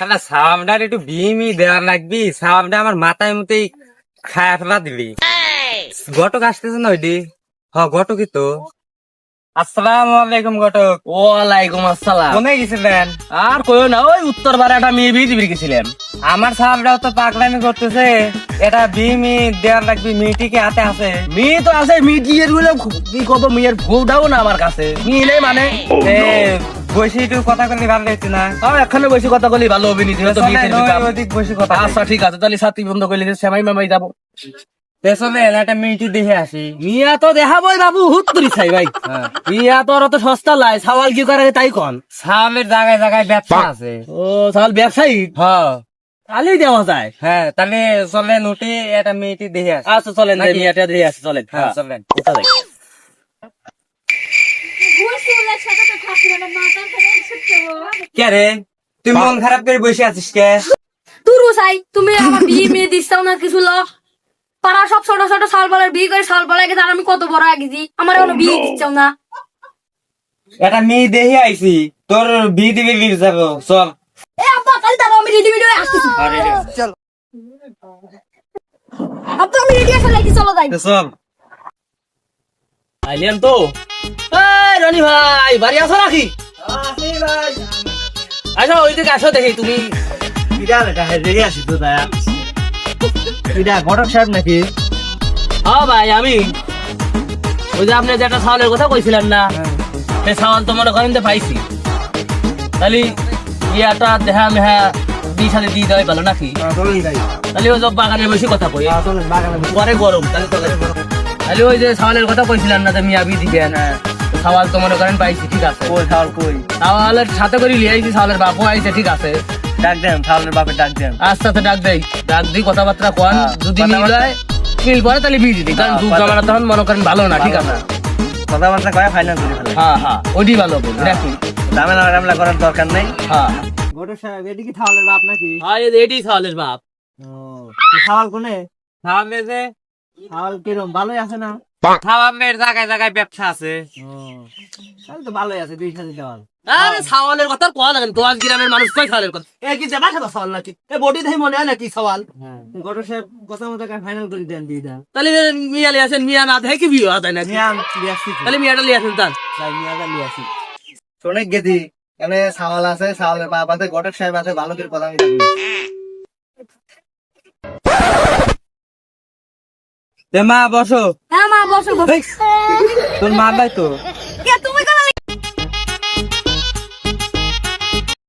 শালা সামডার একটু ভীমই দেওয়ার লাগবি, সামডা আমার মাথায় মতেই খায়া ফেলা দিবি। ঘটক আসতেছে না ওইটি? ঘটকই তো। আসসালামু আলাইকুম ঘটক। ওয়ালাইকুম আসসালাম। কোনে গেছিলেন? আর কইও না, ওই উত্তর পাড়া একটা মেয়ে বিয়ে দিবি গেছিলাম। আমার সামডাও তো পাগলামি করতেছে, এটা ভীমই দেওয়ার লাগবি, মেয়েটিকে হাতে আছে। মেয়ে তো আছে, মেয়ে গুলো কি কব, মেয়ের বউটাও না আমার কাছে, মিলে মানে বসে একটু কথা বললে ভালো লাগছে না? এখানে বসে কথা বলি ভালো হবে নি, যেহেতু বিয়ে দিবি তো। ওদিক বসে কথা বলি। আচ্ছা ঠিক আছে, তাহলে সাথী বন্ধ করলে শ্যামাই মামাই যাবো। পেছনে একটা মেয়েটি দেখে আসি। মিয়া তো দেখাবই বাবু, হুত করি চাই ভাই। মিয়া তো আর অত সস্তা লাই, সাওয়াল কি করে তাই কন। সামনের জায়গায় জায়গায় ব্যবসা আছে। ও সাওয়াল ব্যবসায়ী, হ্যাঁ তাহলেই দেওয়া যায়। হ্যাঁ, তাহলে চলেন উঠে একটা মেয়েটি দেখে আসি। আচ্ছা চলেন, নাকি? মিয়াটা দিয়ে আসি, চলেন। হ্যাঁ চলেন। ওটা যাই। কে রে, তুই মন খারাপ করে বসে আছিস কে? তুরু চাই তুমি আমার বিয়ে মেয়ে দিচ্ছাও না কিছু লোক পাড়া সব ছোট ছোট সাল বলার বিয়ে করে সাল বলা গেছে, আর আমি কত বড় আগে দিই, আমার কোনো বিয়ে দিচ্ছাও না। একটা মেয়ে দেখে আইছি, তোর বিয়ে দিবে বিয়ে যাবো, চল। এ আব্বা কাল দাঁড়াও, আমি রেডি মেডি হয়ে আসতেছি। চল আব্বা আমি রেডি আসলে লাগি, চলো যাই। চল। আইলেন তো? এই রনি ভাই, বাড়ি আছো নাকি? আসো ওই দিকে আসো, দেখি তুমি। ঘটক সাহেব নাকি? হ্যাঁ ভাই আমি, ওই যে আপনি যেটা সাওয়ালের কথা কইছিলেন না, সেই সাওয়াল তো মনে করেন যে পাইছি। তাহলে ইয়াটা দেখা মেহা দিয়ে সাথে দিয়ে দেওয়াই ভালো নাকি? তাহলে ওই যে বাগানে বসে কথা কই, পরে গরম, তাহলে ওই যে সাওয়ালের কথা কইছিলেন না যে মিয়া বি দিবেন, সাওয়াল তো মনে করেন পাইছি, ঠিক আছে। সাওয়ালের সাথে করে লিয়ে আইছি, সাওয়ালের বাপও আইছে, ঠিক আছে। ডাক দেন, সাওয়ালের বাপে ডাক দেন। আস্তে আস্তে ডাক দেই, ডাক দিই, কথাবার্তা কন, যদি মিল হয় মিল পরে তাহলে বিয়ে দিই, কারণ দু জামানা তখন মনে করেন ভালো না, ঠিক আছে। কথাবার্তা কয়ে ফাইনাল করে ফেলে। হ্যাঁ ওইটি ভালো হবে, দেখি। ঝামেলা রামলা করার দরকার নেই। হ্যাঁ ঘটক সাহেব, এটি কি সাওয়ালের বাপ নাকি? এটি সাওয়ালের বাপ। সাওয়াল কোনে? সাওয়ালের যে সাওয়াল কিরম, ভালোই আছে না? সাওয়ালের জায়গায় জায়গায় ব্যবসা আছে। তাহলে তো ভালোই আছে, দুই সাথে দেওয়াল। আরে সাওয়ালের কথা কোয়া লাগেন, তোমার গ্রামের মানুষ কই সাওয়ালের কথা? এ কি জামা খাবা সাওয়াল নাকি? এ বডি দেখে মনে হয় নাকি সাওয়াল? ঘটক সাহেব কথা মতো ফাইনাল করে দেন বিয়েটা। তাহলে মিয়া লিয়ে আসেন, মিয়া না দেখে কি বিয়ে হয় তাই নাকি? তাহলে মিয়াটা লিয়ে আসেন তার। শোনে গেদি, এখানে সাওয়াল আছে, সাওয়ালের বাপ আছে, ঘটক সাহেব আছে, ভালো করে কথা বলি। মা বসো। হ্যাঁ মা বসো বসো। তোর মা ভাই তো কে তুমি